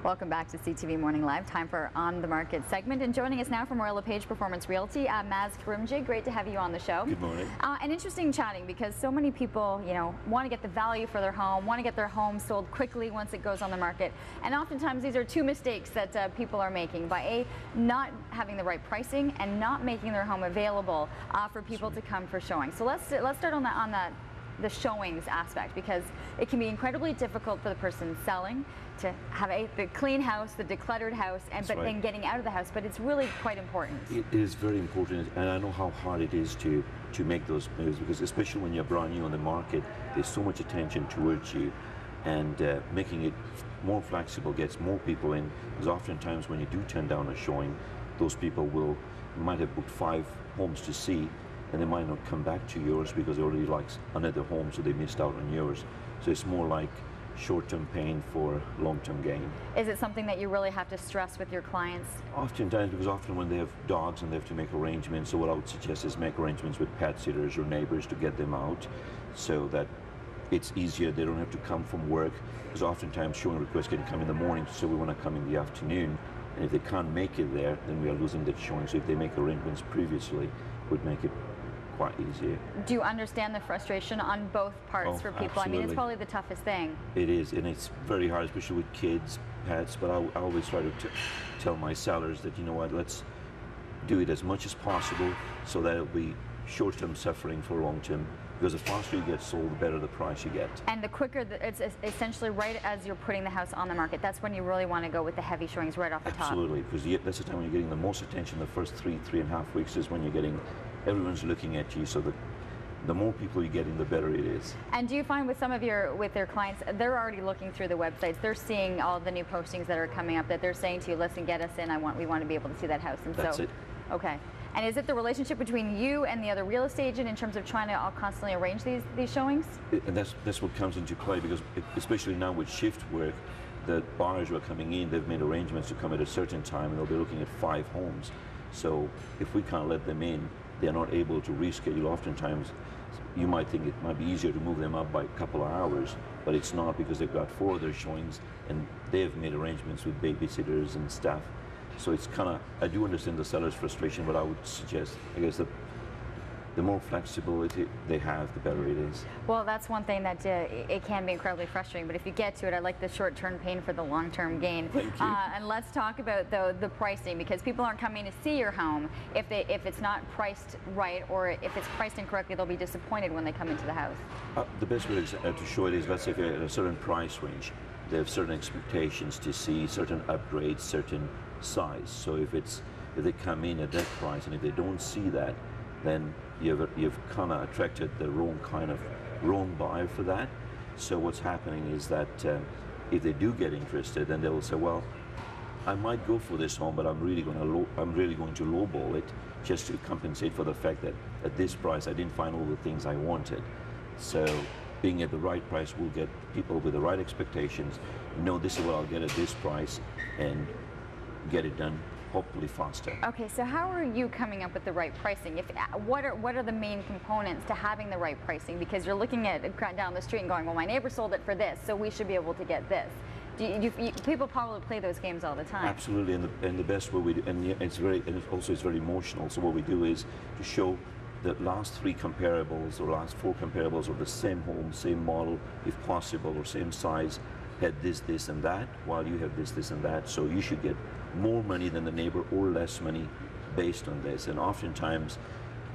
Welcome back to CTV Morning Live. Time for On the Market segment. And joining us now from lepage Performance Realty, Maz Karimjee. Great to have you on the show. Good morning. And interesting chatting because so many people, want to get the value for their home, want to get their home sold quickly once it goes on the market. And oftentimes these are two mistakes that people are making by not having the right pricing and not making their home available for people to come for showing. So let's start on the showings aspect, because it can be incredibly difficult for the person selling to have the clean house, the decluttered house, then getting out of the house. But it's really quite important. It is very important, and I know how hard it is to make those moves, because especially when you're brand new on the market, there's so much attention towards you, and making it more flexible gets more people in. Because oftentimes when you do turn down a showing, those people might have booked 5 homes to see, and they might not come back to yours because they already like another home, so they missed out on yours. So it's more like short-term pain for long-term gain. Is it something that you really have to stress with your clients? Oftentimes, because often when they have dogs and they have to make arrangements, so what I would suggest is make arrangements with pet sitters or neighbors to get them out, so that it's easier. They don't have to come from work, because oftentimes showing requests can come in the morning, so we want to come in the afternoon. And if they can't make it there, then we are losing that showing. So if they make arrangements previously, it would make it quite easier. Do you understand the frustration on both parts for people? Absolutely. I mean, it's probably the toughest thing. It is, and it's very hard, especially with kids, pets, but I always try to tell my sellers that, you know what, let's do it as much as possible so that it'll be short-term suffering for long-term, because the faster you get sold, the better the price you get. And the quicker, it's essentially right as you're putting the house on the market, that's when you really want to go with the heavy showings right off the top. Absolutely, because that's the time when you're getting the most attention. The first 3.5 weeks is when you're getting, everyone's looking at you, so the more people you get in, the better it is. And do you find with some of your clients, they're already looking through the websites, they're seeing all the new postings that are coming up, that they're saying to you, listen, get us in, we want to be able to see that house. And that's it. Okay. And is it the relationship between you and the other real estate agent in terms of trying to constantly arrange these showings? And that's what comes into play, because especially now with shift work, the buyers who are coming in, they've made arrangements to come at a certain time, and they'll be looking at 5 homes. So if we can't let them in, they're not able to reschedule. Oftentimes, you might think it might be easier to move them up by a couple of hours, but it's not, because they've got 4 other showings, and they've made arrangements with babysitters and staff. So it's kind of, I do understand the seller's frustration, but I would suggest, I guess, the more flexibility they have, the better it is. Well, that's one thing that it can be incredibly frustrating, but if you get to it, I like the short-term pain for the long-term gain. Thank you. And let's talk about the pricing, because people aren't coming to see your home if it's not priced right, or if it's priced incorrectly, they'll be disappointed when they come into the house. The best way to show it is, let's say if you're at a certain price range, they have certain expectations to see, certain upgrades, certain size. So if they come in at that price, and if they don't see that, then you've kind of attracted the wrong buyer for that. So what's happening is that if they do get interested, then they will say, well, I might go for this home, but I'm really going to lowball it just to compensate for the fact that at this price I didn't find all the things I wanted. So being at the right price will get people with the right expectations, know this is what I'll get at this price, and get it done hopefully faster. Okay, so how are you coming up with the right pricing? What are the main components to having the right pricing? Because you're looking at down the street and going, well, my neighbor sold it for this, so we should be able to get this. People probably play those games all the time. Absolutely, and the best way we do, and it's very emotional. So what we do is to show the last 3 comparables or last 4 comparables of the same home, same model, if possible, or same size, had this, and that, while you have this, and that. So you should get more money than the neighbor or less money based on this. And oftentimes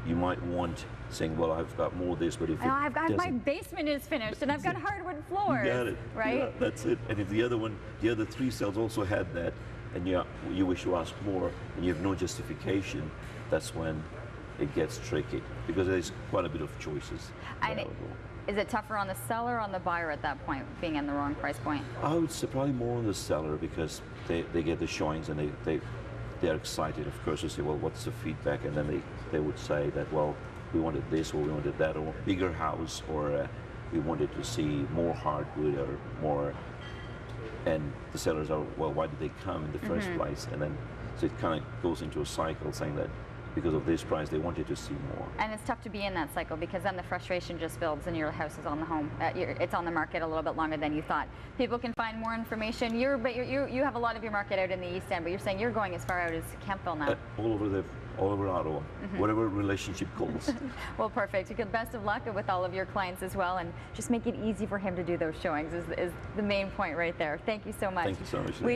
you might want saying, well, I've got more of this, but if my basement is finished and I've got hardwood floors. You got it. Right? Yeah, that's it. And if the other 3 cells also had that, and you wish to ask more, and you have no justification, that's when it gets tricky, because there's quite a bit of choices available. Is it tougher on the seller or on the buyer at that point, being in the wrong price point? I would say probably more on the seller, because they get the showings and they're excited, of course, to say, well, what's the feedback? And then they would say that, well, we wanted this, or we wanted that, or bigger house, or we wanted to see more hardwood or more. And the sellers are, well, why did they come in the first place? And then, so it kind of goes into a cycle saying that because of this price, they wanted to see more. And it's tough to be in that cycle because then the frustration just builds and your house is on the it's on the market a little bit longer than you thought. People can find more information. You have a lot of your market out in the East End, but you're saying you're going as far out as Campbell now. All over Ottawa, whatever relationship calls. Well, perfect. Best of luck with all of your clients as well, and just make it easy for him to do those showings is the main point right there. Thank you so much. Thank you so much.